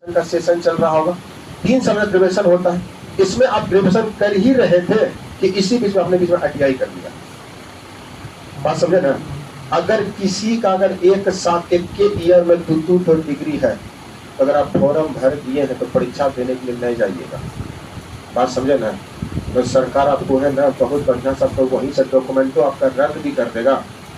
का सेशन चल रहा होगा, 3 साल में ग्रेजुएशन होता है, इसमें आप ग्रेजुएशन कर ही रहे थे कि इसी बीच में आपने बीच में ITI कर लिया। बात समझे ना? अगर किसी का अगर एक साथ एक के ईयर में 2 डिग्री है, तो अगर आप फॉर्म भर दिए हैं तो परीक्षा देने के लिए नहीं जाइएगा। बात समझे ना? तो सरकार आपको है ना बहुत बढ़िया सब तो वहीं से डॉक्यूमेंटो आपका रद्द भी कर देगा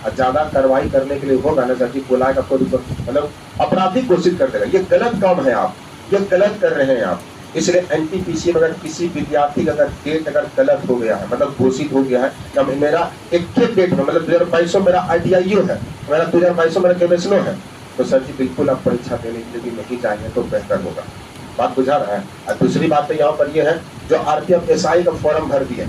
और ज्यादा कार्रवाई करने के लिए होगा ना सर जी बुलाएगा, आपको मतलब अपराधिक घोषित कर देगा। ये गलत काम है, आप ये गलत कर रहे हैं आप। इसलिए NTPC में अगर किसी विद्यार्थी का अगर डेट अगर गलत हो गया है, मतलब घोषित हो गया है कि मेरा एक डेट में मतलब 2022 मेरा ITI है, मेरा 2022 मेरा ग्रेजुएशन है, तो सर जी बिल्कुल आप परीक्षा देने के लिए भी नहीं जाएंगे तो बेहतर होगा। बात बुझा रहा है? और दूसरी बात तो यहाँ पर ये है जो RPF SI का फॉर्म भर दिए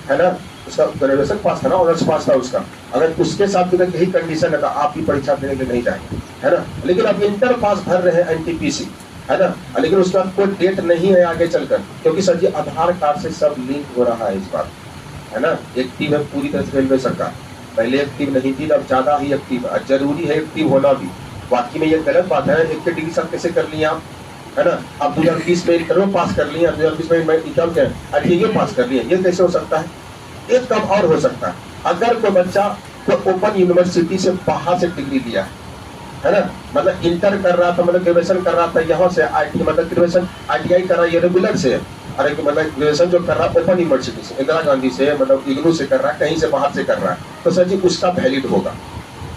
है ना, उसका ग्रेजुएशन पास था ना, ऑनर्स पास था उसका, अगर उसके साथ भी यही कंडीशन है तो आप भी परीक्षा देने के लिए नहीं जाएंगे, है ना। लेकिन आप इंटर पास भर रहे हैं NTPC, है ना, लेकिन उसके बाद कोई डेट नहीं है आगे चलकर, क्योंकि सर जी आधार कार्ड से सब लिंक हो रहा है इस बार, है ना। एक्टिव है पूरी तरह से रेलवे सरकार, पहले एक्टिव नहीं थी, अब ज्यादा ही एक्टिव है, जरूरी है एक्टिव होना भी। बाकी में ये गलत बात है, एक डिग्री साथ कैसे कर लिया आप, है ना। आप 2020 में इंटर पास कर लिया, 2020 में एग्जाम के ITI पास कर लिया, ये कैसे हो सकता है? एक कम और हो सकता है, अगर कोई बच्चा कोई ओपन यूनिवर्सिटी से बाहर से डिग्री लिया है ना, मतलब इंटर कर रहा था, मतलब ग्रेजुएशन कर रहा था यहाँ से मतलब ग्रेजुएशन ITI कर रहा है ये रेगुलर से, अरे मतलब ग्रेजुएशन जो कर रहा है ओपन यूनिवर्सिटी से, इंदिरा गांधी से, मतलब IGNOU से कर रहा है, कहीं से बाहर से कर रहा है, तो सर जी उसका वैलिड होगा।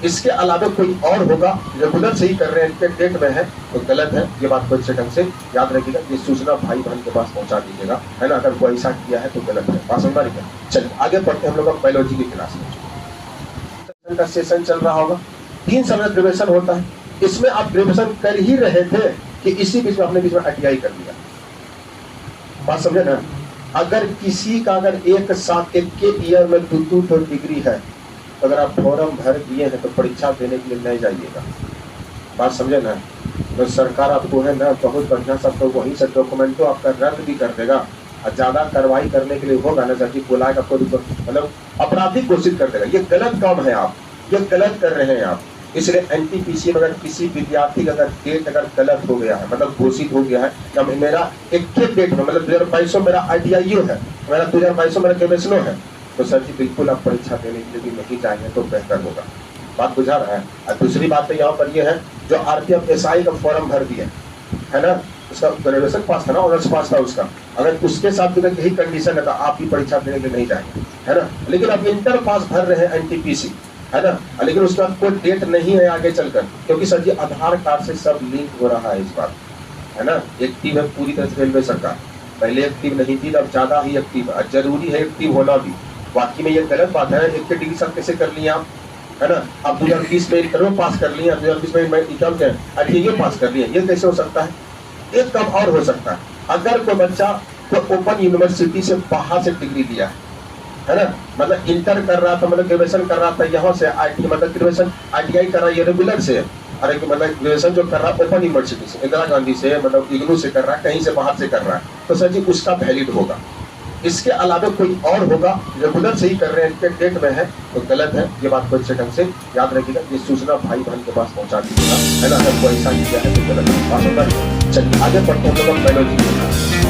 इसके अलावा कोई और होगा रेगुलर से ही कर रहे हैं, इनके डेट में है तो गलत है। ये बात को अच्छे ढंग से याद रखिएगा, ये सूचना भाई बहन के पास पहुंचा दीजिएगा, है ना। अगर कोई ऐसा किया है तो गलत है। बात समझ रही है? चलिए आगे बढ़ते हैं हम लोग बायोलॉजी की क्लास में। का सेशन चल रहा होगा, 3 साल में ग्रेजुएशन होता है, इसमें आप ग्रेजुएशन कर ही रहे थे कि इसी बीच में आपने बीच में ITI कर लिया। बात समझे ना? अगर किसी का अगर एक साथ एक के ईयर में 2 डिग्री है, तो अगर आप फॉर्म भर दिए हैं तो परीक्षा देने के लिए नहीं जाइएगा। बात समझे ना? तो सरकार आपको है ना बहुत बढ़िया सब तो वहीं से डॉक्यूमेंटो आपका रद्द भी कर देगा और ज्यादा कार्रवाई करने के लिए होगा ना सर जी बुलाएगा, आपको मतलब अपराधिक घोषित कर देगा। ये गलत काम है, आप ये गलत कर रहे हैं आप। इसलिए NTPC में अगर किसी विद्यार्थी का अगर डेट अगर गलत हो गया है, मतलब घोषित हो गया है कि मेरा एक डेट में मतलब 2022 मेरा ITI है, मेरा 2022 मेरा ग्रेजुएशन है, तो सर जी बिल्कुल आप परीक्षा देने के लिए भी नहीं जाएंगे तो बेहतर होगा। बात बुझा रहा है? और दूसरी बात तो यहाँ पर ये है जो RPF SI का फॉर्म भर दिए है ना, उसका ग्रेजुएशन पास था ना, ऑनर्स पास था उसका, अगर उसके साथ भी यही कंडीशन है तो आप भी परीक्षा देने के लिए नहीं जाएंगे, है ना। लेकिन आप इंटर पास भर रहे हैं NTPC, है ना, लेकिन उसके बाद कोई डेट नहीं है आगे चलकर, क्योंकि सर जी आधार कार्ड से सब लिंक हो रहा है इस बार, है ना। एक्टिव है पूरी तरह से रेलवे सरकार, पहले एक्टिव नहीं थी, अब ज्यादा ही एक्टिव है, जरूरी है एक्टिव होना भी। बाकी में ये गलत बात है, एक डिग्री साथ कैसे कर लिया आप, है ना। आप 2020 में इंटर पास कर लिया, 2020 में एग्जाम के ITI पास कर लिया, ये कैसे हो सकता है? एक कम और हो सकता है, अगर कोई बच्चा कोई ओपन यूनिवर्सिटी से बाहर से डिग्री लिया है ना, मतलब इंटर कर रहा था, मतलब ग्रेजुएशन कर रहा था यहाँ से मतलब ग्रेजुएशन ITI कर रहा है ये रेगुलर से, अरे मतलब ग्रेजुएशन जो कर रहा है ओपन यूनिवर्सिटी से, इंदिरा गांधी से, मतलब IGNOU से कर रहा है, कहीं से बाहर से कर रहा है, तो सर जी उसका वैलिड होगा। इसके अलावा कोई और होगा रेगुलर से ही कर रहे हैं, इनके डेट में है तो गलत है। ये बात को अच्छे ढंग से याद रखिएगा, ये सूचना भाई बहन के पास पहुंचा दीजिएगा, है ना। अगर कोई ऐसा किया है तो गलत है। चलिए आगे बढ़ते हैं हम लोग बायोलॉजी के